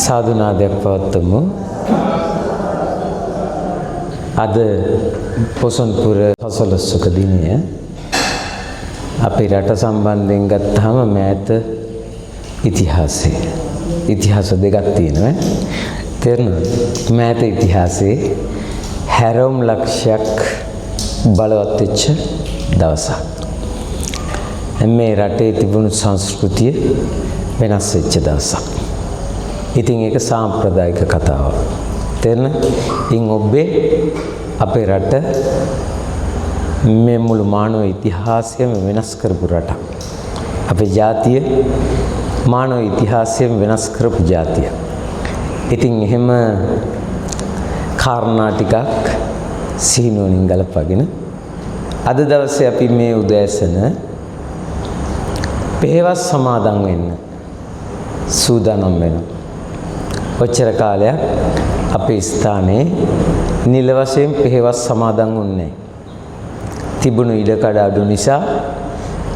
සාදුනාදයක් පවත්වමු. අද පොසොන්පුර පසළොස්වක දිනය අපේ රට සම්බන්ධයෙන් ගත්තාම මෑත ඉතිහාස දෙකක් තියෙනවා. තේරෙනවද? මෑත ඉතිහාසයේ හැරවුම් ලක්ෂයක් බලවත් වෙච්ච දවසක්. මේ රටේ තිබුණු සංස්කෘතිය වෙනස් වෙච්ච දවසක්. ඉතින් ඒක සාම්ප්‍රදායික කතාවක්. තේරෙනවද? ඉන් ඔබේ අපේ රට මේ මුළු මානව ඉතිහාසයම වෙනස් කරපු රටක්. අපේ ජාතිය මානව ඉතිහාසයෙන් වෙනස් කරපු ජාතියක්. ඉතින් එහෙම කාරණා ටිකක් සිහිනුවණින් ගලපගෙන අද දවසේ අපි මේ උදෑසන පෙහෙවස් සමාදන් වෙන්න සූදානම් වෙනවා. ඔච්චර කාලයක් අපේ ස්ථානයේ නිල වශයෙන් පෙහෙවස් සමාදන් වුණේ තිබුණු ඉඩකඩ අඩු නිසා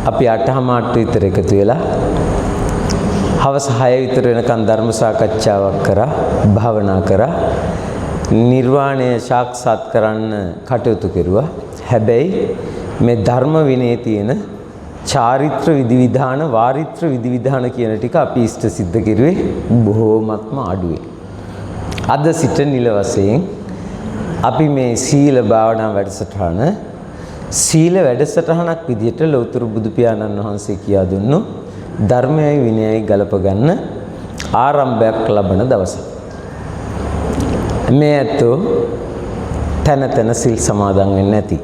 අපි 8:00 විතර එකතු වෙලා හවස 6 විතර වෙනකන් ධර්ම සාකච්ඡාවක් කරා, භාවනා කරා, නිර්වාණය සාක්ෂාත් කරන්න කටයුතු කෙරුවා. හැබැයි මේ ධර්ම විනයේ තියෙන චාරිත්‍ර විධිවිධාන, වාරිත්‍ර විධිවිධාන කියන ටික අපි ඉෂ්ට සිද්ධ කෙරුවේ බොහෝමත්ම අඩුවේ. අද සිට නිල වශයෙන් අපි මේ සීල භාවනා වැඩසටහන සීල වැඩසටහනක් විදිහට ලෞතර බුදු පියාණන් වහන්සේ කියා දුන්නු ධර්මයයි විනයයි ගලප ගන්න ආරම්භයක් ලබන දවසක්. මේ ඇත්තෝ තන සිල් සමාදන් වෙන්නේ නැති.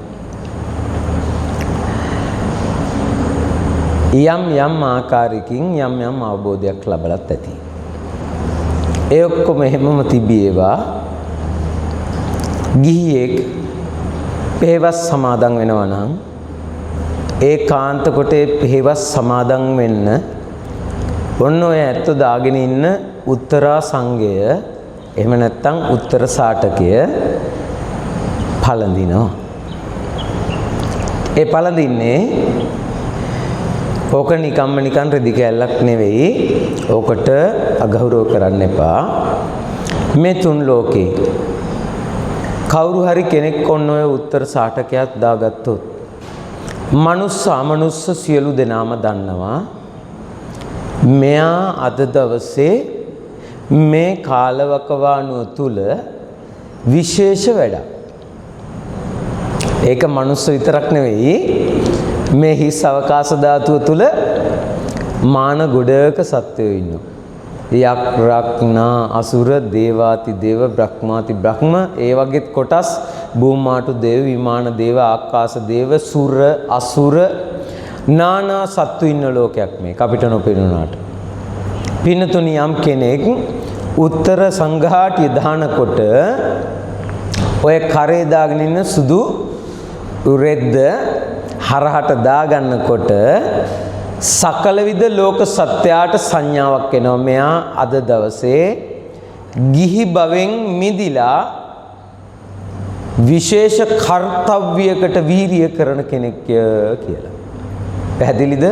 යම් ආකාරයකින් යම් අවබෝධයක් ලැබලත් ඇති. ඒ ඔක්කොම එහෙමම තිබීවා ගිහියෙක් පෙහෙවස් සමාදන් වෙනවා නම් ඒකාන්ත කොටේ පෙහෙවස් සමාදන් වෙන්න ඔන්න ඔය ඇත්ත දාගෙන ඉන්න උත්තරා සංඝය එහෙම නැත්නම් උත්තර සාටකය පළඳිනවා. ඒ පළඳින්නේ ඕක නිකන් රෙදි කැල්ලක් නෙවෙයි. ඕකට අගෞරව කරන්න එපා. මේ තුන් ලෝකේ කවුරු හරි කෙනෙක් ඔන්න ඔය උත්තර සාටකයක් දාගත්තොත් මනුස්ස අමනුස්ස සියලු දෙනාම දන්නවා මෙයා අද දවසේ මේ කාලවකවානුව තුල විශේෂ වැඩක්. ඒක මනුස්ස විතරක් නෙවෙයි, මේ හිස් අවකාශ ධාතුව තුල මාන ගොඩක සත්වයෝ ඉන්නවා. යක් රක්නා අසුර දේවාති දේව බ්‍රහ්මාති බ්‍රහ්ම, ඒ වගේ කොටස් භූමාටු දේව විමාන දේව ආකාශ දේව සුර අසුර නානා සත්තු ඉන්න ලෝකයක් මේක අපිට නොපෙනුනාට. පින්නතුනි, යම් කෙනෙක් උත්තර සංඝාටිය දානකොට ඔය කරේ දාගෙන ඉන්න සුදු රෙද්ද හරහට දාගන්නකොට සකල විද ලෝක සත්‍යයට සංඥාවක් එනවා. මෙයා අද දවසේ ගිහි භවෙන් මිදිලා විශේෂ කර්තව්‍යයකට වීරිය කරන කෙනෙක් කියලා. පැහැදිලිද?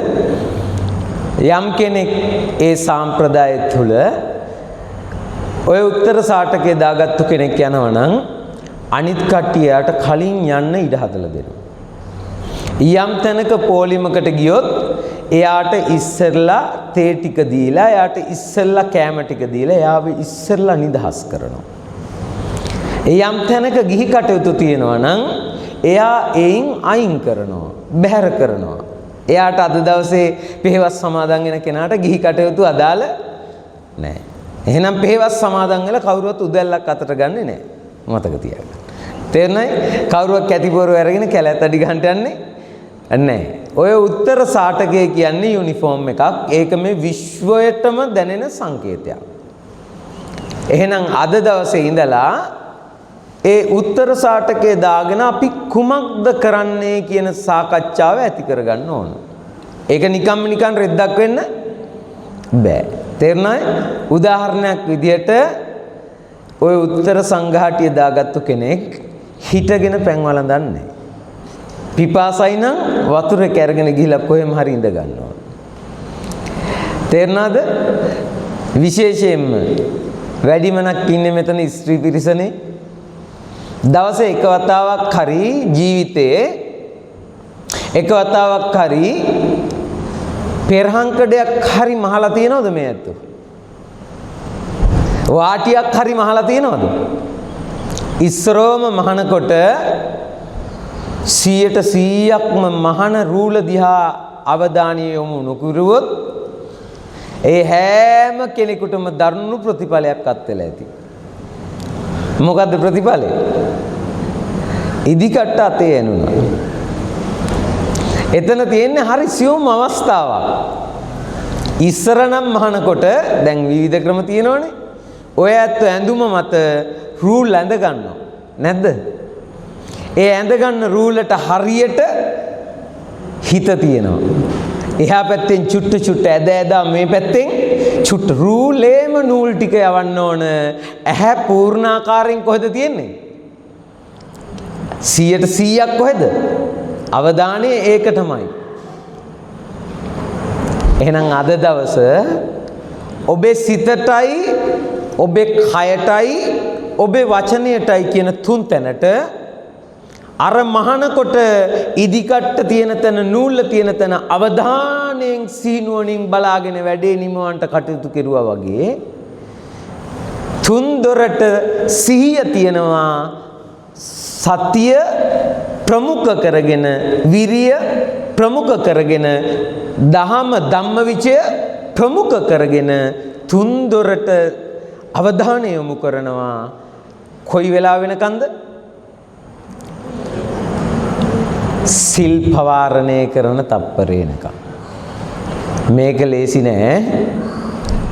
යම් කෙනෙක් ඒ සාම්ප්‍රදාය තුල ඔය උත්තර සාටකේ දාගත්තු කෙනෙක් යනවා නම් අනිත් කට්ටියට කලින් යන්න ඉඩ හදලා දෙනවා. යම් තැනක පොලිමකට ගියොත් එයාට ඉස්සෙල්ලා තේ ටික දීලා, එයාට ඉස්සෙල්ලා කෑම ටික දීලා එයාව ඉස්සෙල්ලා නිදහස් කරනවා. යම් තැනක ගිහි කටයුතු තියෙනවා නම් එයා එයින් අයින් කරනවා, බැහැර කරනවා. එයාට අද දවසේ පෙහෙවස් සමාදන් වෙන කෙනාට ගිහි කටයුතු අදාළ නැහැ. එහෙනම් පෙහෙවස් සමාදන් වෙලා කවුරුවත් උදැල්ලක් අතට ගන්නෙ නැහැ. මතක තියාගන්න. තේරෙනවද? කවුරුවක් කැතිපොරව අරගෙන කැලෑත් අඩි ගන්නට යන්නේ නැහැ. ඔය උත්තර සාටකය කියන්නේ යුනිෆෝම් එකක්. ඒක මේ විශ්වයටම දැනෙන සංකේතයක්. එහෙනම් අද දවසේ ඉඳලා ඒ උත්තර සාටකයේ දාගෙන අපි කුමක්ද කරන්නේ කියන සාකච්ඡාව ඇති කරගන්න ඕන. ඒක නිකන් රෙද්දක් වෙන්න බෑ. තේරුණාද? උදාහරණයක් විදියට ඔය උත්තර සංඝාටිය දාගත්තු කෙනෙක් හිටගෙන පැන් වළඳන්නේ. පිපාසයි නම් වතුර කැරගෙන ගිහිල්ලා කොහෙම හරි ඉඳ ගන්නවා. තේරුණාද? විශේෂයෙන්ම වැඩිමනක් ඉන්නේ මෙතන ස්ත්‍රී පිරිසනේ. දවසේ එක වතාවක් හරි ජීවිතේ එක වතාවක් හරි පෙරහංකඩයක් හරි මහලා තියනවද මේ ඇත්තෝ? වාටියක් හරි මහලා තියනවද? ඉස්සරෝම මහනකොට 100%ක්ම මහන රූල දිහා අවධානය යොමු නොකරුවොත් ඒ හැම කෙනෙකුටම දරුණු ප්‍රතිඵලයක් අත්වෙලා ඇති. මොකද්ද ප්‍රතිඵලය? ඉදිකට අතේ ඇනුණා. එතන තියෙන්නේ හරි සියුම් අවස්ථාවක්. ඉස්සර නම් මහනකොට දැන් විවිධ ක්‍රම තියෙනවනේ. ඔය ඇත්ත ඇඳුම මත රූල් ඇඳ ගන්නවා. නැද්ද? ඒ ඇඳ ගන්න රූලට හරියට හිත තියෙනවා. එහා පැත්තෙන් චුට්ට ඇද මේ පැත්තෙන් චුට්ට රූලේම නූල් ටික යවන්න ඕන. ඇහැ පූර්ණාකාරයෙන් කොහෙද තියෙන්නේ? 100% කොහෙද? අවධානය ඒකටමයි. එහෙනම් අද දවස ඔබේ සිතටයි ඔබේ කයටයි ඔබේ වචනයටයි කියන තුන් තැනට අර මහනකොට ඉදිකට්ට තියෙන තැන නූල්ල තියෙන තැන අවධානයෙන් සීනුවණින් බලාගෙන වැඩේ නිමවන්නට කටයුතු කෙරුවා වගේ තුන් දොරට සිහිය තියෙනවා. සතිය ප්‍රමුඛ කරගෙන විරිය ප්‍රමුඛ කරගෙන දහම ධම්මවිචය ප්‍රමුඛ කරගෙන තුන් දොරට අවධානය යොමු කරනවා. කොයි වෙලාව වෙනකන්ද? සිල් පවාරණය කරන තප්පරේනක. මේක ලේසි නෑ.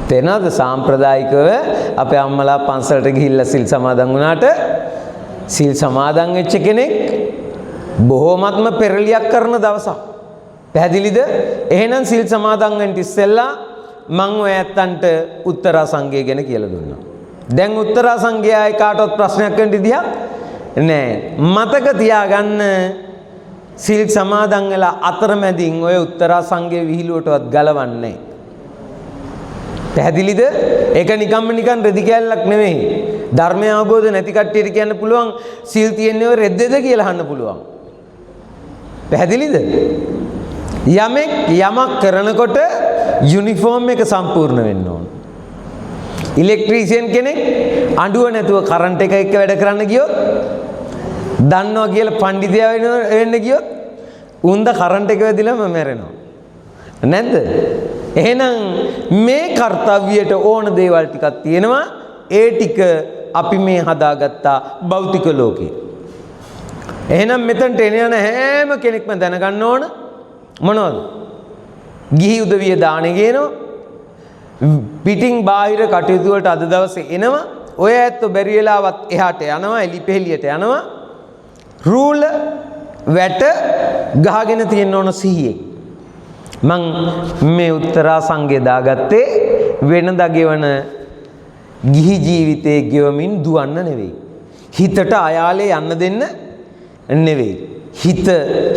තේනවද? සාම්ප්‍රදායිකව අපේ අම්මලා පන්සලට ගිහිල්ලා සිල් සමාදන් වුණාට සිල් සමාදන් වෙච්ච කෙනෙක් බොහෝමත්ම පෙරලියක් කරන දවසක්. පැහැදිලිද? එහෙනම් සිල් සමාදන් වෙන්න ඉස්සෙල්ලා මම ඔය ඇත්තන්ට උත්තරා සංඝය ගැන කියලා දුන්නා. දැන් උත්තරා සංඝයායි කාටවත් ප්‍රශ්නයක් වෙන්න ඉදියක් නෑ. මතක තියාගන්න සිල් සමාදන් වෙලා අතරමැදින් ඔය උත්තරා සංඝය විහිළුවටවත් ගලවන්නේ. පැහැදිලිද? ඒක නිකන් රෙදි කැල්ලක් නෙමෙයි. ධර්මය අවබෝධ නැති කට්ටියට කියන්න පුළුවන් සිල් තියෙන්නේ රෙද්දද කියලා අහන්න පුළුවන්. පැහැදිලිද? යමෙක් යමක් කරනකොට යුනිෆෝම් එක සම්පූර්ණ වෙන්න ඕන. ඉලෙක්ට්‍රීෂියන් කෙනෙක් අඬුව නැතුව කරන්ට් එක එක්ක වැඩ කරන්න ගියොත් දන්නවා කියලා පඬිතුයා වෙන්න ගියොත් උන්ද කරන්ට් එක වැදිලාම මැරෙනවා. නැද්ද? එහෙනම් මේ කාර්යයට ඕන දේවල් ටිකක් තියෙනවා. ඒ ටික අපි මේ හදාගත්ත භෞතික ලෝකේ. එහෙනම් මෙතනට එන යන හැම කෙනෙක්ම දැනගන්න ඕන මොනවද? ගිහි උදවිය දානේ ගේනවා. පිටින් බාහිර කටයුතු වලට අද දවසේ එනවා. ඔය ඇත්ත බැරි වෙලාවත් එහාට යනවා, එලිපෙහෙලියට යනවා. රූල වැට ගහගෙන තියෙන්න ඕන සිහියෙන්. මං මේ උත්තරා සංඝය දාගත්තේ වෙනදා ගෙවන ගිහි ජීවිතේ ගෙවමින් දුවන්න නෙවෙයි. හිතට අයාලේ යන්න දෙන්න නෙවෙයි. හිත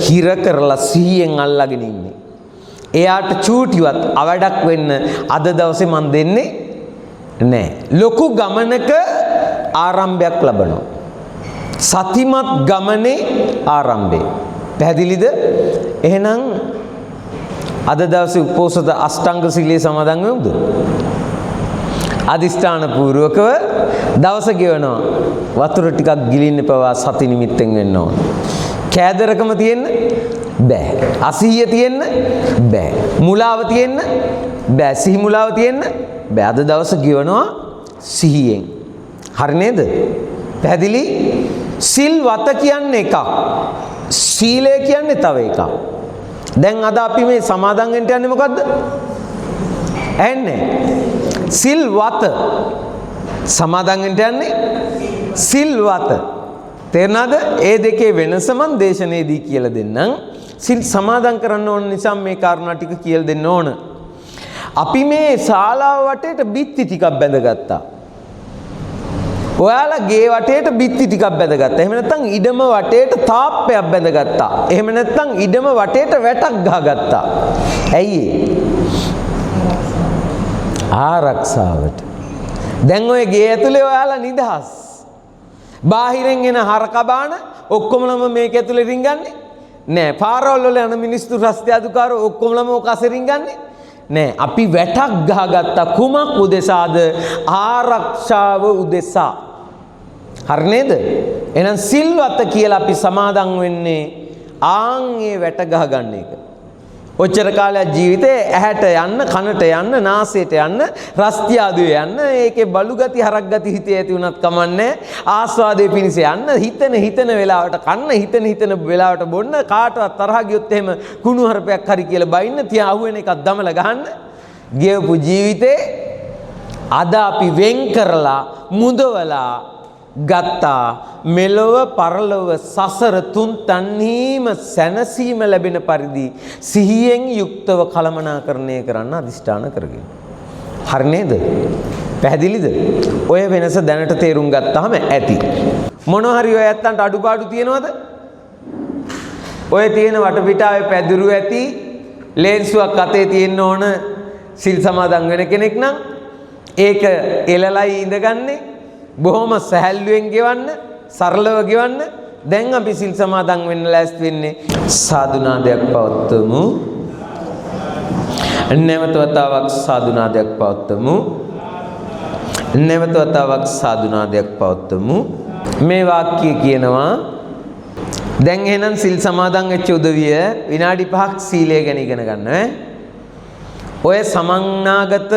හිර කරලා සිහියෙන් අල්ලගෙන ඉන්නේ. එයාට චූටිවත් අවඩක් වෙන්න අද දවසේ මන් දෙන්නේ නැහැ. ලොකු ගමනක ආරම්භයක් ලබනවා. සතිමත් ගමනේ ආරම්භය. පැහැදිලිද? එහෙනම් අද දවසේ උපෝසත අෂ්ටාංග සීලයේ සමාදන් වෙමුද? අදිෂ්ඨාන පූර්වකව දවස ගෙවනවා. වතුර ටිකක් ගිලින්න පවා සති නිමිත්තෙන් වෙන්න ඕන. කෑදරකම තියෙන්න බෑ. අසීය තියෙන්න බෑ. මුලාව තියෙන්න බෑ. සිහි මුලාව තියෙන්න බෑ. අද දවස ගෙවනවා සිහියෙන්. හරි නේද? පැහැදිලි? සිල්වත කියන්නේ එකක්. සීලය කියන්නේ තව එකක්. දැන් අද අපි මේ සමාදන් වෙන්න යන්නේ මොකද්ද? ඇන්නේ සිල්වත. සමාදන් වෙන්න යන්නේ සිල්වත. තේරෙනවද? ඒ දෙකේ වෙනස මන් දේශනේදී කියලා දෙන්නම්. සිල් සමාදන් කරන්න ඕන නිසා මේ කාරණා ටික කියලා දෙන්න ඕන. අපි මේ ශාලාව වටේට බිත්ති ටිකක් බැඳගත්තා. ඔයාලා ගේ වටේට බිත්ති ටිකක් බැඳගත්තා. එහෙම නැත්නම් ඉඩම වටේට තාප්පයක් බැඳගත්තා. එහෙම නැත්නම් ඉඩම වටේට වැටක් ගහගත්තා. ඇයි ආරක්ෂාවට. දැන් ඔය ගේ ඇතුලේ ඔයාලා නිදහස්. බාහිරෙන් එන හරකබාන ඔක්කොමලම මේක ඇතුලේ රින්ගන්නේ නෑ. පාරවල් වල යන මිනිස්සු රස්ති අදුකාරෝ ඔක්කොමලම ඔක අසේ රින්ගන්නේ නෑ. අපි වැටක් ගහගත්තා කුමක් උදෙසාද? ආරක්ෂාව උදෙසා. හරි නේද? එහෙනම් සිල්වත කියලා අපි සමාදන් වෙන්නේ ආන් ඒ වැට ගහගන්න එක. ඔච්චර කාලයක් ජීවිතේ ඇහැට යන්න, කනට යන්න, නාසයට යන්න, රස්ති ආදුවේ යන්න, ඒකේ බලු ගති, හරක් ගති හිතේ ඇති වුණත් කමන්නේ. ආස්වාදයේ පිණිස යන්න, හිතන වෙලාවට කන්න, හිතන වෙලාවට බොන්න, කාටවත් තරහ ගියොත් එහෙම කුණු හරපයක් හරි කියලා බයින්න, තියා අහුවෙන එකක් දමලා ගහන්න. ගෙවපු ජීවිතේ අද අපි වෙන් කරලා මුදවලා ගත්තා මෙලොව පරලොව සසර තුන් තන්හිම සැනසීම ලැබෙන පරිදි සිහියෙන් යුක්තව කළමනාකරණය කරන්න අදිෂ්ඨාන කරගෙන. හරි නේද? පැහැදිලිද? ඔය වෙනස දැනට තේරුම් ගත්තාම ඇති. මොනවා හරි ඔය ඇත්තන්ට අඩුපාඩු තියෙනවද? ඔය තියෙන වටපිටාවේ පැදුරු ඇති ලේන්සුවක් අතේ තියෙන්න ඕන සිල් සමාදන් වෙන කෙනෙක් නම් ඒක එළලයි ඉඳගන්නේ. බොහොම සැහැල්ලුවෙන් ගෙවන්න, සරලව ගෙවන්න. දැන් අපි සිල් සමාදන් වෙන්න ලෑස්ති වෙන්නේ. සාදුනාදයක් පවත්වමු. නැවත වතාවක් සාදුනාදයක් පවත්වමු. නැවත වතාවක් සාදුනාදයක් පවත්වමු. මේ වාක්‍ය කියනවා දැන් එහෙනම් සිල් සමාදන් වෙච්ච උදවිය විනාඩි 5ක් සීලය ගැන ඉගෙන ගන්න ඈ. ඔය සමන්නාගත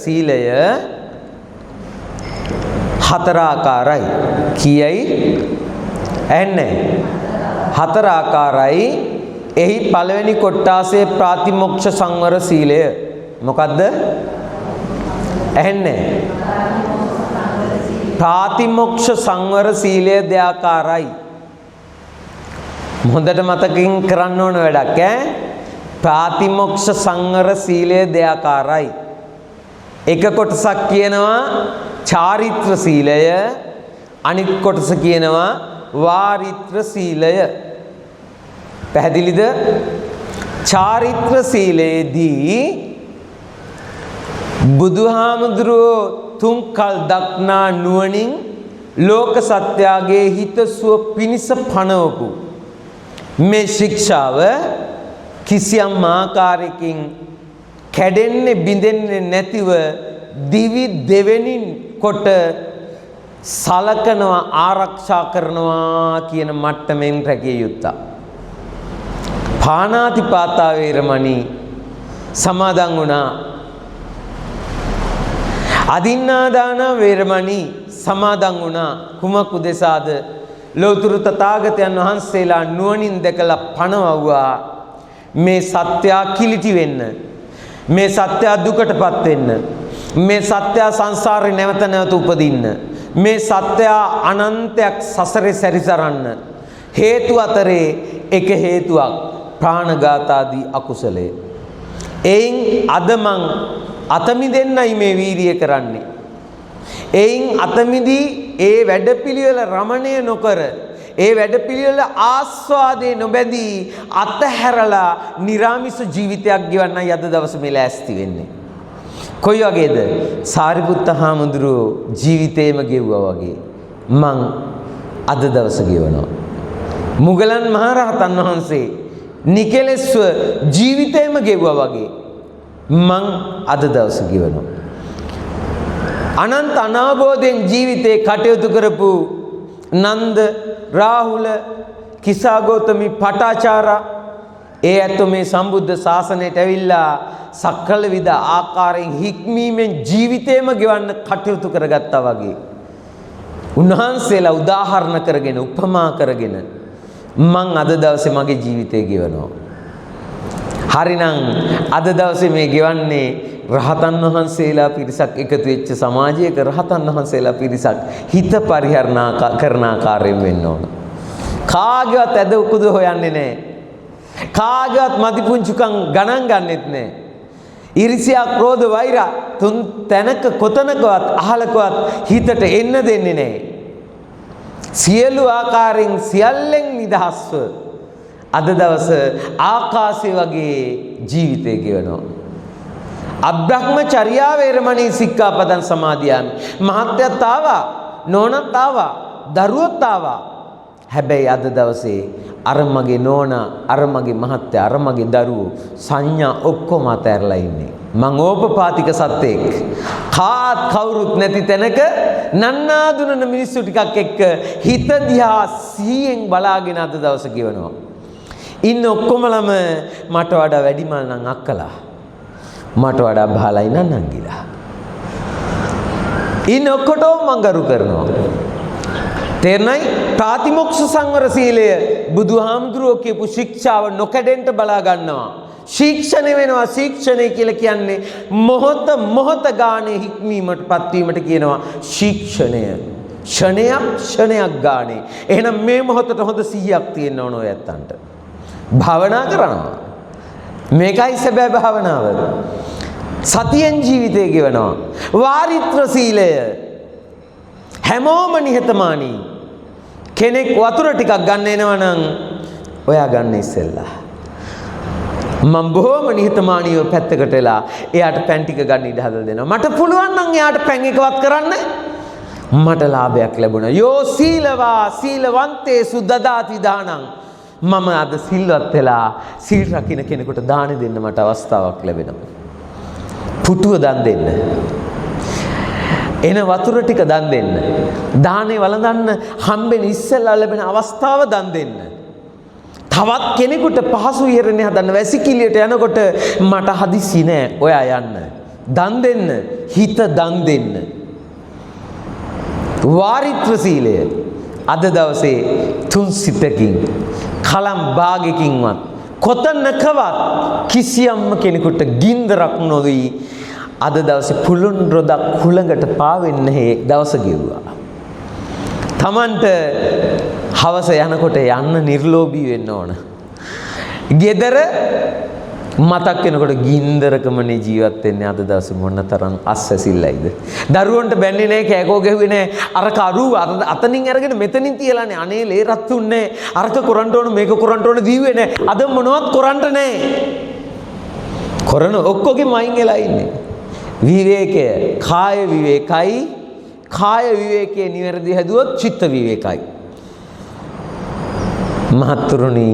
සීලය හතර ආකාරයි. කීයයි? ඇන්නේ හතර ආකාරයි. එහි පළවෙනි කොටාසේ ප්‍රාතිමොක්ෂ සංවර සීලය. මොකද්ද? ඇන්නේ ප්‍රාතිමොක්ෂ සංවර සීලය දෙආකාරයි. හොඳට මතකින් කරන්න ඕන වැඩක් ඈ. ප්‍රාතිමොක්ෂ සංවර සීලය දෙආකාරයි. එක කොටසක් කියනවා චාරිත්‍ර සීලය, අනිත් කොටස කියනවා වාරිත්‍ර සීලය. පැහැදිලිද? චාරිත්‍ර සීලයේදී බුදුහාමුදුරුවෝ තුන් කල් දක්නා නුවණින් ලෝක සත්‍යයේ හිතසුව පිනිස පනවපු මේ ශික්ෂාව කිසියම් ආකාරයකින් කැඩෙන්නේ බිඳෙන්නේ නැතිව දිවි දෙවෙනින් කොට සලකනවා, ආරක්ෂා කරනවා කියන මට්ටමින් රැකිය යුත්තා. පාණාතිපාතා වේරමණී සමාදන් වුණා. අදින්නාදාන වේරමණී සමාදන් වුණා. කුමක් උදෙසාද? ලෞතර තථාගතයන් වහන්සේලා නුවණින් දැකලා පණවුවා මේ සත්‍ය කිලිටි වෙන්න, මේ සත්‍ය දුකටපත් වෙන්න, මේ සත්‍ය සංසාරේ නැවත නැවත උපදින්න, මේ සත්‍ය අනන්තයක් සසරේ සැරිසරන්න හේතු අතරේ එක හේතුවක් ප්‍රාණඝාතාදී අකුසලය. එයින් අද මං අතමිදෙන්නයි මේ වීරිය කරන්නේ. එයින් අතමිදී ඒ වැඩපිළිවෙල රමණය නොකර, ඒ වැඩපිළිවෙල ආස්වාදේ නොබැදී අතහැරලා නිරාමිස ජීවිතයක් ගෙවන්නයි අද දවසේ මේ ලෑස්ති වෙන්නේ. කොයි වගේද? සාරිපුත්ත හාමුදුරුවෝ ජීවිතේම ගෙවුවා වගේ මං අද දවසේ ගෙවනවා. මුගලන් මහරහතන් වහන්සේ නිකලෙස්ව ජීවිතේම ගෙවුවා වගේ මං අද දවසේ ගෙවනවා. අනන්ත අනාබෝධයෙන් ජීවිතේ කටයුතු කරපු නන්ද, රාහුල, කිසාගෞතමි, පටාචාරා ඒ ඇත්තෝ මේ සම්බුද්ධ ශාසනයට ඇවිල්ලා සකල විද ආකාරයෙන් හික්මීමෙන් ජීවිතේම ගෙවන්න කටයුතු කරගත්තා වගේ උන්වහන්සේලා උදාහරණ කරගෙන, උපමා කරගෙන මං අද දවසේ මගේ ජීවිතේ ගෙවනවා. හරිනම් අද දවසේ මේ ගෙවන්නේ රහතන් වහන්සේලා පිරිසක් එකතු වෙච්ච සමාජයක රහතන් වහන්සේලා පිරිසක් හිත පරිහරණය කරන ආකාරයෙන් වෙන්න ඕන. කාගේවත් ඇද උකුද හොයන්නේ නැහැ. කාගේවත් මදි පුංචුකම් ගණන් ගන්නෙත් නැහැ. ඊර්ෂ්‍යා, ක්‍රෝධ, වෛර තුන් තැනක කොතනකවත් අහලකවත් හිතට එන්න දෙන්නේ නැහැ. සියලු ආකාරයෙන් සියල්ලෙන් නිදහස්ව අද දවස ආකාශය වගේ ජීවිතය ගෙවනවා. අබ්‍රහ්මචර්යා වේරමණී සික්ඛාපදං සමාදියාමි. මහත්යත් ආවා, නෝනත් ආවා, දරුවොත් ආවා. හැබැයි අද දවසේ අර මගේ නෝනා, අර මගේ මහත්තයා, අර මගේ දරුවෝ සංඥා ඔක්කොම අතහැරලා ඉන්නේ. මං ඕපපාතික සත්වෙක්. කාත් කවුරුත් නැති තැනක නන්නාඳුනන මිනිස්සු ටිකක් එක්ක හිත දිහා සිහියෙන් බලාගෙන අද දවස ගෙවනවා. ඉන්න ඔක්කොමලම මට වඩා වැඩිමල් නම් අක්කලා, මට වඩා බහලයි නම් නංගිලා. ඉන්න ඔක්කොටම මං ගරු කරනවා. තේරෙනයි? ප්‍රාතිමොක්ෂ සංවර සීලය බුදුහාමුදුරුවෝ කියපු ශික්ෂාව නොකඩෙන්න බලා ගන්නවා. ශික්ෂණය වෙනවා. ශික්ෂණය කියලා කියන්නේ මොහොත ගානේ හික්මීමටපත් වීමට කියනවා ශික්ෂණය. ක්ෂණයක් ගානේ. එහෙනම් මේ මොහොතට හොඳ 100ක් තියෙන්න ඕන ඔය ඇත්තන්ට. භාවනා කරනවා. මේකයි සැබෑ භාවනාව. සතියෙන් ජීවිතය ගෙවනවා. වාරිත්‍ර සීලය හැමෝම නිහතමානී. කෙනෙක් වතුර ටිකක් ගන්න එනවා නම් ඔයා ගන්න ඉස්සෙල්ලා. මම බොහොම නිහතමානීව පැත්තකට වෙලා එයාට පැන් ටික ගන්න ඉඩ හදලා දෙනවා. මට පුළුවන් නම් එයාට පැන් එකවත් කරන්න. මට ලාභයක් ලැබුණා. යෝ සීලවා සීලවන්තේසු දදාති දානං. මම අද සිල්වත් වෙලා සීල් රකින්න කෙනෙකුට දාන දෙන්න මට අවස්ථාවක් ලැබෙනවා. පුටුව දන් දෙන්න. එන වතුර ටික දන් දෙන්න. දානේ වළඳන්න හම්බෙන ඉස්සෙල්ලා ලැබෙන අවස්ථාව දන් දෙන්න. තවත් කෙනෙකුට පහසු ඉරණේ හදන්න වැසිකිළියට යනකොට මට හදිසි නෑ ඔයා යන්න. දන් දෙන්න. හිත දන් දෙන්න. වාරිත්‍ර සීලය අද දවසේ තුන් සිතකින් කලම් භාගයකින්වත් කොතනකවත් කිසියම් කෙනෙකුට ගින්දරක් නොවි අද දවසේ පුළුන් රොදක් කුලඟට පාවෙන්නේ නැහැ දවස ගෙවුවා. Tamanට හවස යනකොට යන්න නිර්ලෝභී වෙන්න ඕන. ගෙදර මතක් වෙනකොට ගින්දරකමනේ ජීවත් වෙන්නේ අද දවසේ මොනතරම් අස්සසිල්ලයිද. දරුවන්ට බැන්නේ නැහැ, කෑකෝ ගැහුවේ නැහැ. අර කරුව අතනින් අරගෙන මෙතනින් තියලානේ. අනේ ලේ රත්තුන්නේ. අරක කරන්න ඕන මේක කරන්න ඕන දීුවේ නැහැ. අද මොනවත් කරන්න නැහැ. කරන ඔක්කොගෙම අයින් වෙලා ඉන්නේ. විවේකය කාය විවේකයි. කාය විවේකයේ නිවැරදි හැදුවොත් චිත්ත විවේකයි. මහත්තුරුනි,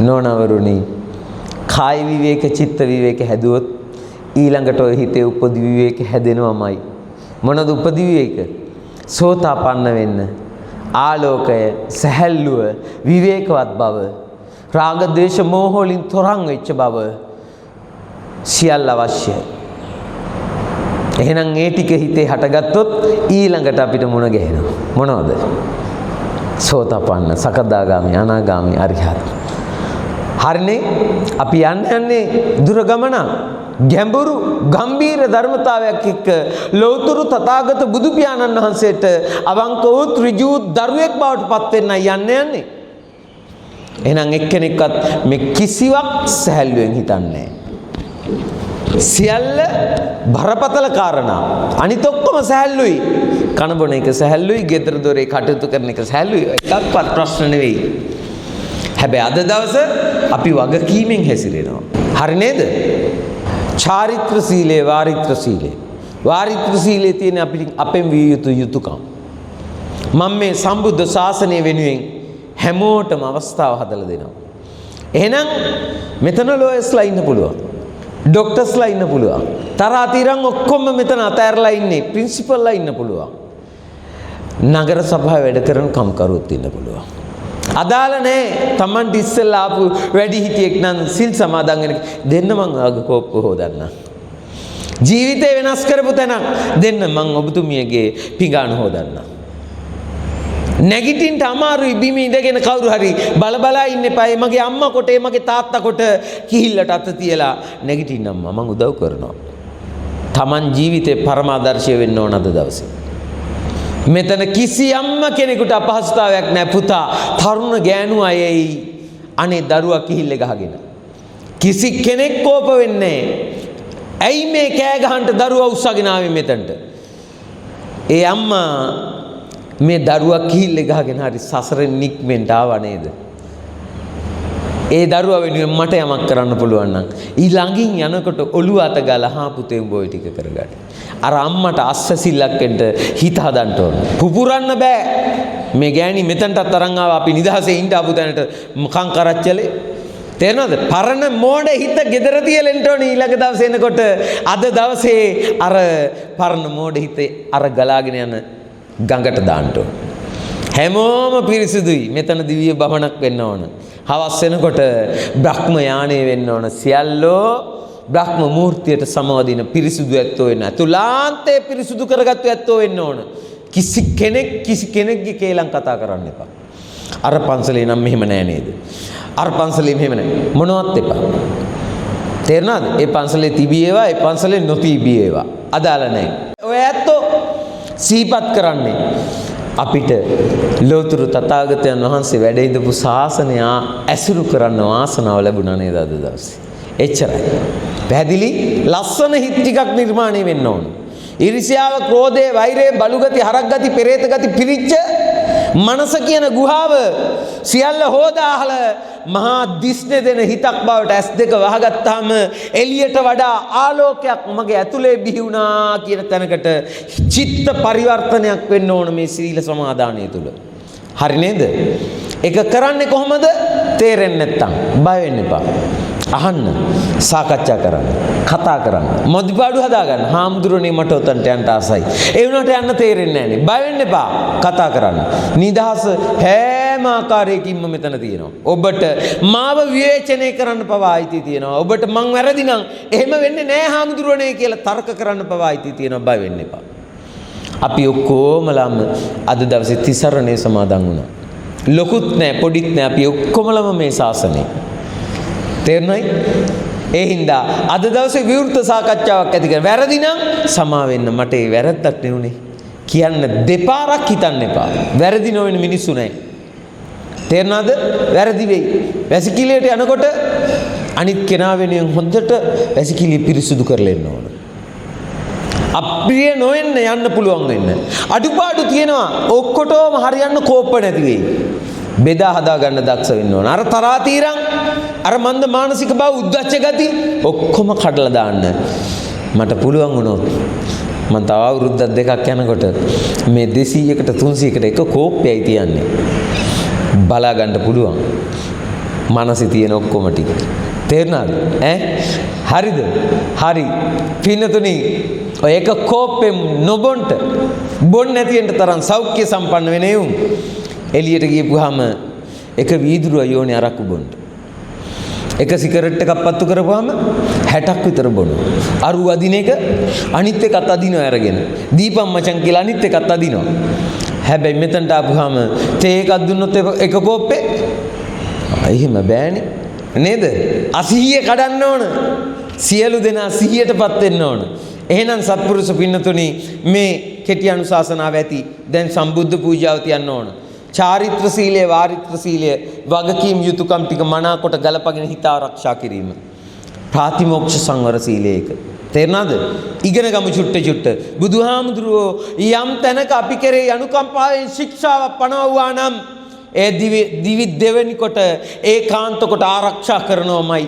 නෝනවරුනි, කාය විවේක චිත්ත විවේක හැදුවොත් ඊළඟට ඔය හිතේ උපදි විවේක හැදෙනවමයි. මොනද උපදි විවේක? සෝතාපන්න වෙන්න ආලෝකය, සැහැල්ලුව, විවේකවත් බව, රාග ද්වේෂ මෝහ වලින් තොරන් වෙච්ච බව සියල්ල අවශ්‍යයි. එහෙනම් ඒ ටික හිතේ හටගත්තොත් ඊළඟට අපිට මුණ ගැහෙනවා. මොනවද? සෝතාපන්න, සකදාගාමි, අනාගාමි, අරිහත්. හරිනේ? අපි යන්නේ දුර ගමන. ගැඹුරු ගම්බීර ධර්මතාවයක් එක්ක ලෞතුරු තථාගත බුදු පියාණන් වහන්සේට අවංක වූ ඍජු දරුවෙක් බවට පත් වෙන්න යන්නේ. එහෙනම් එක්කෙනෙක්වත් මේ කිසිවක් සැහැල්ලුවෙන් හිතන්නේ නැහැ. සියල්ල බරපතල කාරණා. අනිත ඔක්කොම සැහැල්ලුයි. කන බොන එක සැහැල්ලුයි, ගෙදර දොරේ කටයුතු කරන එක සැහැල්ලුයි. එකක්වත් ප්‍රශ්න නෙවෙයි. හැබැයි අද දවස අපි වගකීමෙන් හැසිරෙනවා. හරි නේද? චාරිත්‍ර සීලය, වාරිත්‍ර සීලය. වාරිත්‍ර සීලයේ තියෙන අපෙන් විය යුතු යුතුයකම්. මම මේ සම්බුද්ධ ශාසනය වෙනුවෙන් හැමෝටම අවස්ථාව හදලා දෙනවා. එහෙනම් මෙතන ලෝයස්ලා ඉන්න පුළුවන්. ඩොක්ටර්ස්ලා ඉන්න පුළුවන්. තරාතිරන් ඔක්කොම මෙතන අතෑරලා ඉන්නේ. ප්‍රින්සිපල්ලා ඉන්න පුළුවන්. නගර සභාවේ වැඩ කරන කම්කරුවොත් ඉන්න පුළුවන්. අදාළ නැහැ. Tamanට ඉස්සෙල්ලා ආපු වැඩිහිටියෙක් නම් සිල් සමාදන් වෙන දෙන්න මං ආගකෝප්ප හොදන්න. ජීවිතේ වෙනස් කරපු තැනක් දෙන්න මං ඔබතුමියගේ පිඟාන හොදන්න. නැගිටින්න අමාරුයි බිම ඉඳගෙන කවුරු හරි බලබලා ඉන්න එපා. මගේ අම්මා කොට, මගේ තාත්තා කොට කිහිල්ලට අත තියලා නැගිටින්න අම්මා මං උදව් කරනවා. Taman ජීවිතේ පරමාදර්ශය වෙන්න ඕන අද දවසේ. මෙතන කිසියම්ම කෙනෙකුට අපහසුතාවයක් නැහැ පුතා. තරුණ ගෑනු අයයි අනේ දරුවා කිහිල්ල ගහගෙන. කිසි කෙනෙක් කෝප වෙන්නේ නැහැ. ඇයි මේ කෑ ගහන්න දරුවා උස්සගෙන ආවේ මෙතනට? ඒ අම්මා මේ දරුවා කිහිල්ල ගහගෙන හරි සසරෙන් නික්මෙන්න ආවා නේද? ඒ දරුවා වෙනුවෙන් මට යමක් කරන්න පුළුවන් නම් ඊළඟින් යනකොට ඔළුව අත ගාලා හා පුතේ උඹ ඔය ටික කරගන්න. අර අම්මට අස්සසිල්ලක් වෙන්න හිත හදන්න ඕන. පුපුරන්න බෑ. මේ ගෑණි මෙතනටත් අරන් ආවා අපි නිදහසේ ඉන්න ආපු තැනට මකං කරච්චලේ. තේරෙනවද? පරණ මෝඩ හිත gedara තියලෙන්න ඕනේ ඊළඟ දවසේ එනකොට. අද දවසේ අර පරණ මෝඩ හිතේ අර ගලාගෙන යන ගඟට දාන්න ඕන. හැමෝම පිරිසිදුයි. මෙතන දිව්‍ය භවනක් වෙන්න ඕන. හවස් වෙනකොට බ්‍රහ්ම යානේ වෙන්න ඕන. සියල්ලෝ බ්‍රහ්ම මූර්තියට සමවදින පිරිසිදු ඇත්තෝ වෙන්න. අතුලාන්තේ පිරිසිදු කරගත්තු ඇත්තෝ වෙන්න ඕන. කිසි කෙනෙක්ගේ කේලම් කතා කරන්න එපා. අර පන්සලේ නම් මෙහෙම නෑ නේද? අර පන්සලේ මෙහෙම නෑ. මොනවත් එපා. තේරුණාද? ඒ පන්සලේ තිබී ඒවා, ඒ පන්සලේ නොතිබී ඒවා. අදාළ නෑ. ඔය ඇත්තෝ සීපත් කරන්නේ අපිට ලෝතුරු තථාගතයන් වහන්සේ වැඩ ඉඳපු ශාසනය ඇසුරු කරන්න වාසනාව ලැබුණා නේද අද දවසේ? එච්චරයි. පැහැදිලි? ලස්සන හිත් ටිකක් නිර්මාණය වෙන්න ඕන. ඊර්ෂ්‍යාව, ක්‍රෝධය, වෛරය, බලුගති, හරක්ගති, පෙරේත ගති පිරිච්ච මනස කියන ගුහාව සියල්ල හොදාහල මහා දිස්නේ දෙන හිතක් බවට ඇස් දෙක වහගත්තාම එළියට වඩා ආලෝකයක් මගේ ඇතුලේ බිහි වුණා කියන තැනකට චිත්ත පරිවර්තනයක් වෙන්න ඕන මේ සීල සමාදානය තුල. හරි නේද? ඒක කරන්නේ කොහොමද? තේරෙන්නේ නැත්තම් බය වෙන්න එපා. අහන්න, සාකච්ඡා කරන්න, කතා කරන්න, මොදිපාඩු හදාගන්න. හාමුදුරනේ මට උතන්ට යන්න ආසයි. ඒ වුණාට යන්න තේරෙන්නේ නැහනේ. බය වෙන්න එපා. කතා කරන්න. නිදහස හැම ආකාරයකින්ම මෙතන තියෙනවා. ඔබට මාව විවේචනය කරන්න පවා අයිතිය තියෙනවා. ඔබට මං වැරදි නම් එහෙම වෙන්නේ නැහැ හාමුදුරනේ කියලා තර්ක කරන්න පවා අයිතිය තියෙනවා. බය වෙන්න එපා. අපි ඔක්කොමලම අද දවසේ තිසරණේ සමාදන් වුණා. ලොකුත් නැහැ, පොඩිත් නැහැ. අපි ඔක්කොමලම මේ ශාසනේ තේරුණයි? ඒ හින්දා අද දවසේ විවෘත සාකච්ඡාවක් ඇති කරගන්න. වැරදි නම් සමා වෙන්න. මට ඒ වැරද්දක් නෙවුනේ. කියන්න දෙපාරක් හිතන්න එපා. වැරදි නොවන මිනිස්සු නැහැ. තේරුණාද? වැරදි වෙයි. වැසිකිළියට යනකොට අනිත් කෙනා වෙනුවෙන් හොඳට වැසිකිළිය පිරිසුදු කරලා එන්න ඕන. අප්‍රිය නොවෙන්න යන්න පුළුවන් වෙන්න. අඩුපාඩු තියෙනවා. ඔක්කොටම හරියන්න කෝප නැති වෙයි. බෙදා හදා ගන්න දක්ෂ වෙන්න ඕන. අර තරහා තීරම්, අර මන්ද මානසික බව, උද්දච්ච ගති ඔක්කොම කඩලා දාන්න. මට පුළුවන් වුණොත් මම තව අවුරුද්දක් දෙකක් යනකොට මේ 200කට 300කට එක කෝප්පයයි තියන්නේ. බලා ගන්න පුළුවන්. මනසේ තියෙන ඔක්කොම ටික. තේරුණාද? හරිද? හරි. පින්නතුනි, ඔය එක කෝප්පෙන් නොබොන්ට බොන්න නැතිෙන්ට තරම් සෞඛ්‍ය සම්පන්න වෙන්නේ උන්. එළියට ගියපුවාම එක වීදුරුව යෝනේ අරක්කු බොන්න. එක සිගරට් එකක් පත්තු කරපුවාම 60ක් විතර බොනවා. අරු අදින එක අනිත් එකත් අදිනවා අරගෙන. දීපම් මචං කියලා අනිත් එකත් අදිනවා. හැබැයි මෙතනට ආපුවාම තේ එකක් දුන්නොත් එක කෝප්පේ එහෙම බෑනේ. නේද? අසිහිය කඩන්න ඕන. සියලු දෙනා සිහියටපත් වෙන්න ඕන. එහෙනම් සත්පුරුෂ පින්නතුනි, මේ කෙටි අනුශාසනාව ඇති. දැන් සම්බුද්ධ පූජාව තියන්න ඕන. චාරිත්‍ර සීලය, වාරිත්‍ර සීලය, වගකීම් යුතුයකම් ටික මනාකොට ගලපගෙන හිත ආරක්ෂා කිරීම. ප්‍රාතිමෝක්ෂ සංවර සීලය එක. තේරුණාද? ඉගෙන ගමු චුට්ට. බුදුහාමුදුරුවෝ යම් තැනක අපි කෙරේ අනුකම්පාවෙන් ශික්ෂාවක් පනවුවා නම් ඒ දිවි දෙවෙනි කොට ඒකාන්ත කොට ආරක්ෂා කරනවමයි.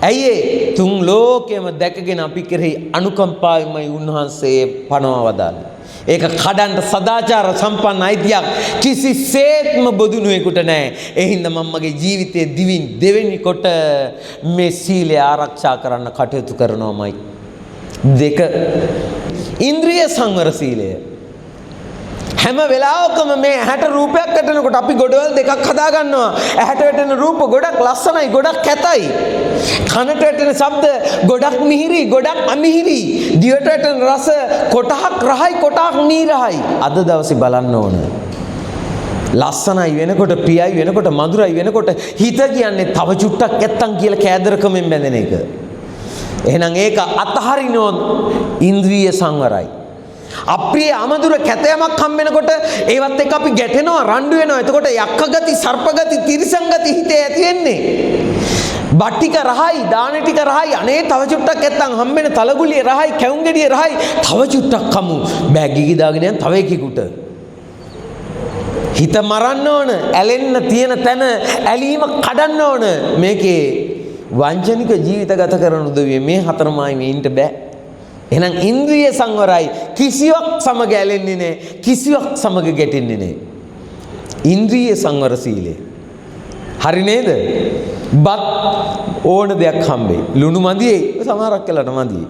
ඇයි ඒ? තුන් ලෝකෙම දැකගෙන අපි කෙරෙහි අනුකම්පාවෙන්මයි උන්වහන්සේ පනවවදාළේ. ඒක කඩන්න සදාචාර සම්පන්න අයිතියක් කිසිසේත්ම බොදුනුවෙකුට නැහැ. ඒ හින්දා මම මගේ ජීවිතයේ දිවින් දෙවෙනි කොට මේ සීලය ආරක්ෂා කරන්න කටයුතු කරනවමයි. 2 ඉන්ද්‍රිය සංවර සීලය. හැම වෙලාවකම මේ ඇහැට රූපයක් වැටෙනකොට අපි ගොඩවල් දෙකක් හදා ගන්නවා. ඇහැට වැටෙන රූප ගොඩක් ලස්සනයි, ගොඩක් කැතයි. කනට වැටෙන ශබ්ද ගොඩක් මිහිරි, ගොඩක් අමිහිරි. දිවට වැටෙන රස කොටහක් රහයි, කොටහක් නීරහයි. අද දවසේ බලන්න ඕන. ලස්සනයි වෙනකොට, ප්‍රියයි වෙනකොට, මధుරයි වෙනකොට හිත කියන්නේ තව චුට්ටක් නැත්තම් කියලා කෑදරකමෙන් බැඳෙන එක. එහෙනම් ඒක අතහරිනොත් ඉන්ද්‍රිය සංවරයි. අප්‍රිය අමදුර කැතයමක් හම්බෙනකොට ඒවත් එක්ක අපි ගැටෙනවා, රණ්ඩු වෙනවා. එතකොට යක්ක ගති, සර්ප ගති, තිරිසන් ගති හිතේ ඇති වෙන්නේ. බට්ටික රහයි, දාන ටික රහයි. අනේ තව චුට්ටක් නැත්තම් හම්බෙන තලගුලිය රහයි, කැවුම් ගෙඩිය රහයි. තව චුට්ටක් කමු. බෑග් ගිගි දාගෙන යන තව එකෙකුට. හිත මරන්න ඕන, ඇලෙන්න තියෙන තැන ඇලීම කඩන්න ඕන. මේකේ වංචනික ජීවිත ගත කරන උදවිය මේ හතරමයි මේ ඉන්න බෑ. එහෙනම් ඉන්ද්‍රිය සංවරයි, කිසිවක් සමග ඇලෙන්නේ නැහැ, කිසිවක් සමග ගැටෙන්නේ නැහැ. ඉන්ද්‍රිය සංවර සීලය. හරි නේද? බත් ඕන දෙයක් හම්බෙයි. ලුණු මදියේ සමහරක් වෙලාට මදියේ.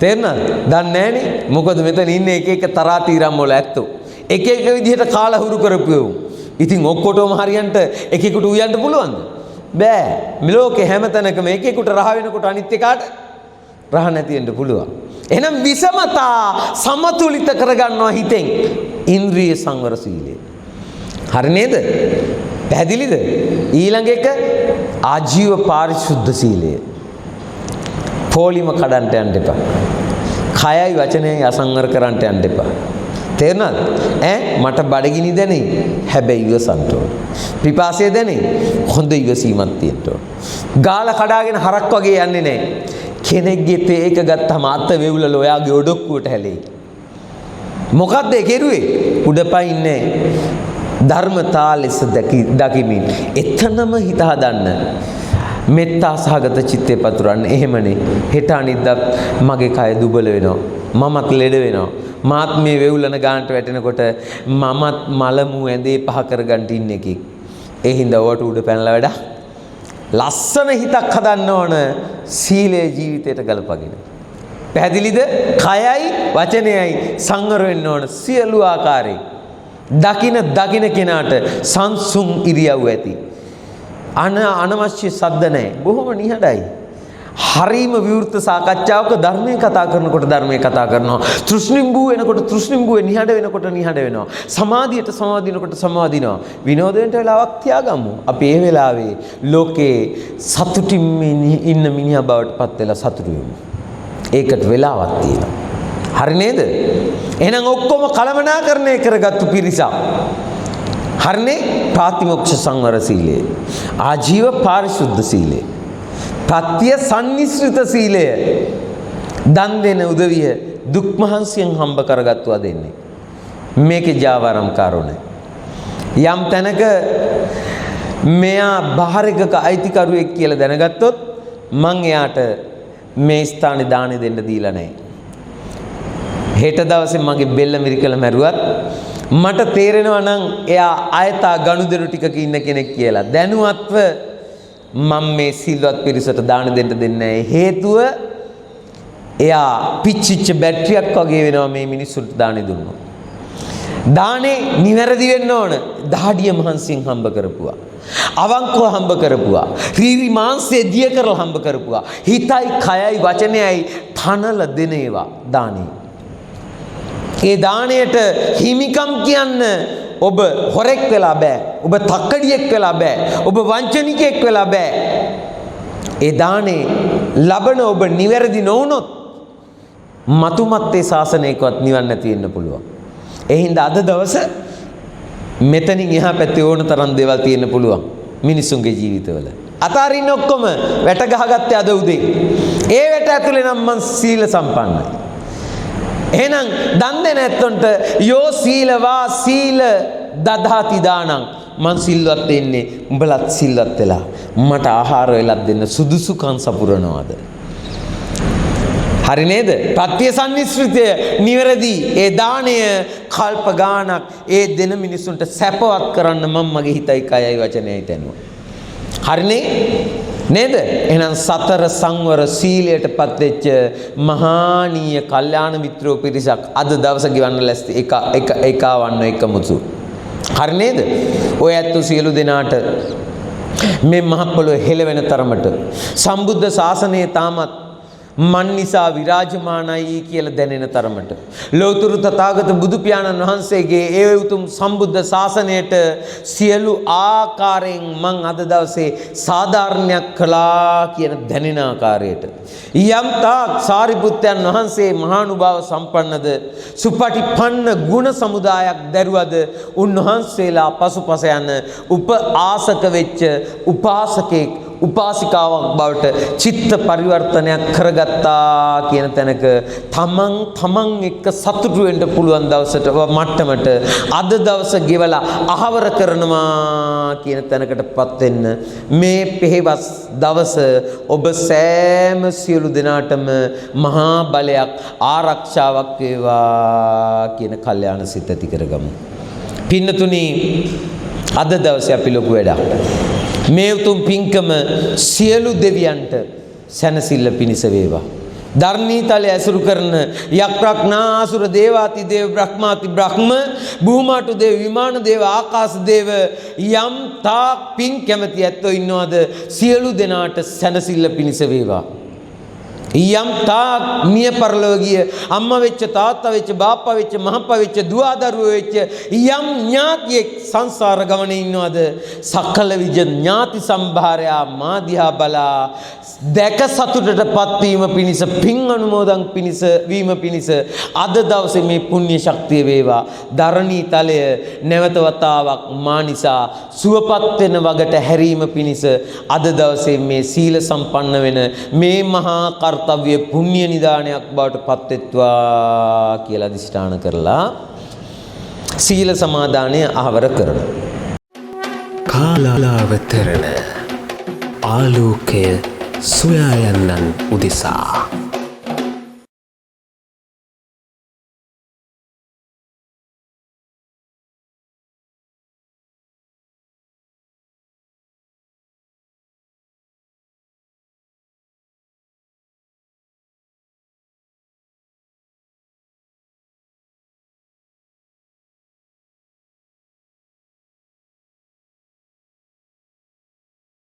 තේරෙනවද? දන්නේ නැහනේ. මොකද මෙතන ඉන්නේ එක එක තරාතිරම් වල ඇත්තෝ. එක එක විදිහට කාලා හුරු කරපුවෝ. ඉතින් ඔක්කොටම හරියන්ට එකෙකුට උයන්න පුළුවන්ද? බෑ. මේ ලෝකේ හැමතැනකම එකෙකුට රහ වෙනකොට අනිත් එකාට රහ නැති වෙන්න පුළුවන්. එහෙනම් විසමතා සමතුලිත කරගන්නවා හිතෙන් ඉන්ද්‍රිය සංවර සීලය. හරි නේද? පැහැදිලිද? ඊළඟ එක ආජීව පාරිශුද්ධ සීලය. පොලිම කඩන්ට යන්න එපා. කයයි වචනයයි අසංවර කරන්නට යන්න එපා. තේරුණාද? මට බඩගිනි දැනේ. හැබැයි ඉවසන්න ඕන. පිපාසය දැනේ. හොඳ ඉවසීමක් තියෙන්න ඕන. ගාලා කඩාගෙන හරක් වගේ යන්නේ නැහැ. කෙනෙක්ගේ තේ එක ගත්තම අත වෙවුලල ඔයාගේ ඔඩොක්කුවට හැලෙයි. මොකද්ද ඒ කෙරුවේ? උඩපයින්නේ ධර්මතා ලෙස දකිමින් එතනම හිත හදන්න. මෙත්තා සහගත චිත්තේ පතුරන්න. එහෙමනේ හෙට අනිද්දා මගේ කය දුබල වෙනවා. මමත් ලෙඩ වෙනවා. මාත් මේ වෙවුලන ගානට වැටෙනකොට මමත් මලමු ඇඳේ පහ කරගන්න ඉන්න එකෙක්. ඒ හින්දා ඔවට උඩ පැනලා වැඩ ලස්සන හිතක් හදන්න ඕන සීලේ ජීවිතයට ගලපගෙන. පැහැදිලිද? කයයි වචනයයි සංවර වෙන්න ඕන සියලු ආකාරයෙන්. දකින කෙනාට සංසුන් ඉරියව් ඇති. අනවශ්‍ය සද්ද නැහැ. බොහොම නිහඬයි. හරීම විවෘත සාකච්ඡාවක ධර්මයේ කතා කරනකොට ධර්මයේ කතා කරනවා. තෘෂ්ණිම්බු වෙනකොට තෘෂ්ණිම්බුවේ නිහඬ වෙනකොට නිහඬ වෙනවා. සමාධියට සමාදිනකොට සමාදිනවා. විනෝදයට වෙලාවක් තියාගමු. අපි ඒ වෙලාවේ ලෝකේ සතුටින් ඉන්න මිනිහා බවට පත් වෙලා සතුටු වෙමු. ඒකට වෙලාවක් තියෙනවා. හරි නේද? එහෙනම් ඔක්කොම කලමනාකරණය කරගත්තු පිරිසක්. හරිනේ? ප්‍රාතිමොක්ෂ සංවර සීලය, ආජීව පාරිශුද්ධ සීලය, ප්‍රත්‍ය සම්නිස්ෘත සීලය, දන් දෙන උදවිය දුක් මහන්සියෙන් හම්බ කරගත්තුවා දෙන්නේ. මේකේ ජාවාරම්කාරෝ නැහැ. යම් තැනක මෙයා බාහිර එකක අයිතිකරුවෙක් කියලා දැනගත්තොත් මං එයාට මේ ස්ථානේ දානෙ දෙන්න දීලා නැහැ. හෙට දවසේ මගේ බෙල්ල මිරිකල මැරුවත් මට තේරෙනවා නම් එයා ආයතා ගනුදෙනු ටිකක ඉන්න කෙනෙක් කියලා. දැනුවත්ව මම මේ සිල්වත් පිරිසට දාන දෙන්න දෙන්නේ නැහැ. හේතුව එයා පිච්චිච්ච බැටරියක් වගේ වෙනවා මේ මිනිස්සුන්ට දානෙ දුන්නොත්. දානේ නිවැරදි වෙන්න ඕන. දහඩිය මහන්සියෙන් හම්බ කරපුවා. අවංකව හම්බ කරපුවා. රීරි මාංශය දිය කරලා හම්බ කරපුවා. හිතයි කයයි වචනයයි තනල දෙන ඒවා දානේ. ඒ දාණයට හිමිකම් කියන්න ඔබ හොරෙක් වෙලා බෑ. ඔබ තක්කඩියෙක් වෙලා බෑ. ඔබ වංචනිකයෙක් වෙලා බෑ. ඒ දාණේ ලබන ඔබ නිවැරදි නොවුනොත් මතුමත්තේ ශාසනයකවත් නිවන් නැති වෙන්න පුළුවන්. ඒ හින්දා අද දවස මෙතනින් එහා පැත්තේ ඕන තරම් දේවල් තියෙන්න පුළුවන් මිනිසුන්ගේ ජීවිතවල. අතාරින්න ඔක්කොම වැට ගහගත්තේ අද උදේ. ඒ වැට ඇතුලේ නම් මං සීල සම්පන්නයි. එහෙනම් දන් දෙන ඇත්තොන්ට යෝ සීලවා සීල දදාති දානං. මං සිල්වත් වෙන්නේ උඹලත් සිල්වත් වෙලා මට ආහාර වෙලක් දෙන්න සුදුසුකම් සපුරනවාද? හරි නේද? ප්‍රත්‍ය සම්නිස්ෘතය නිවැරදි. ඒ දාණය කල්ප ගානක් ඒ දෙන මිනිසුන්ට සැපවත් කරන්න මම මගේ හිතයි කයයි වචනයයි තනුවා. හරිනේ? නේද? එහෙනම් සතර සංවර සීලයටපත් වෙච්ච මහානීය කල්යාණ මිත්‍රෝ පිරිසක් අද දවස ගෙවන්න ලැස්ති එකවන්න එකමුතු. හරි නේද? ඔය ඇත්තු සියලු දෙනාට මේ මහ පොළොවේ හෙළවෙන තරමට සම්බුද්ධ ශාසනයේ තාමත් මන් නිසා විරාජමානයි කියලා දැනෙන තරමට ලෞතර තථාගත බුදු පියාණන් වහන්සේගේ ඒ උතුම් සම්බුද්ධ ශාසනයට සියලු ආකාරයෙන් මං අද දවසේ සාධාරණයක් කළා කියන දැනෙන ආකාරයට යම් තාක් සාරිපුත්තයන් වහන්සේ මහානුභාව සම්පන්නද සුපටිපන්න ගුණ සමුදායක් දරුවද උන්වහන්සේලා පසුපස යන උපාසක වෙච්ච උපාසකෙක් උපාසිකාවක් බවට චිත්ත පරිවර්තනයක් කරගත්තා කියන තැනක තමන් එක්ක සතුටු වෙන්න පුළුවන් දවසට මට්ටමට අද දවස ගෙවලා අහවර කරනවා කියන තැනකටපත් වෙන්න මේ පෙහෙවස් දවස ඔබ සෑම සියලු දෙනාටම මහා බලයක් ආරක්ෂාවක් වේවා කියන කල්යාණ සිත ඇති කරගමු. පින්නතුනි අද දවසේ අපි ලොකු වැඩක්. මේ උතුම් පින්කම සියලු දෙවියන්ට සැනසෙල්ල පිණිස වේවා. ධර්මීතලයේ ඇසුරු කරන යක්්‍රක්නා ආසුර දේවාති දේව බ්‍රහ්මාති බ්‍රහ්ම භූමාටු දේව විමාන දේව ආකාශ දේව යම් තාක් පින් කැමති ඇත්තෝ ඉන්නවද සියලු දෙනාට සැනසෙල්ල පිණිස වේවා. යම් තාක් මිය පරලොව ගිය අම්මා වෙච්ච තාත්තා වෙච්ච බාප්පා වෙච්ච මහප්පා වෙච්ච දුව දරුවෝ වෙච්ච යම් ඥාතියෙක් සංසාර ගමනේ ඉන්නවද සකල විජ ඥාති සම්භාරය මාදිහා බලා දැක සතුටටපත් වීම පිණිස පින් අනුමෝදන් පිණිස වීම පිණිස අද දවසේ මේ පුණ්‍ය ශක්තිය වේවා. ධරණී තලය නැවත වතාවක් මා නිසා සුවපත් වෙන වගට හැරීම පිණිස අද දවසේ මේ සීල සම්පන්න වෙන මේ මහා කර්තව්‍ය පුණ්‍ය නිදානයක් බවට පත්වෙත්වා කියලා අධිෂ්ඨාන කරලා සීල සමාදානය ආවර කරනවා. කාලාවතරණ ආලෝකය සොයා යන්නන් උදෙසා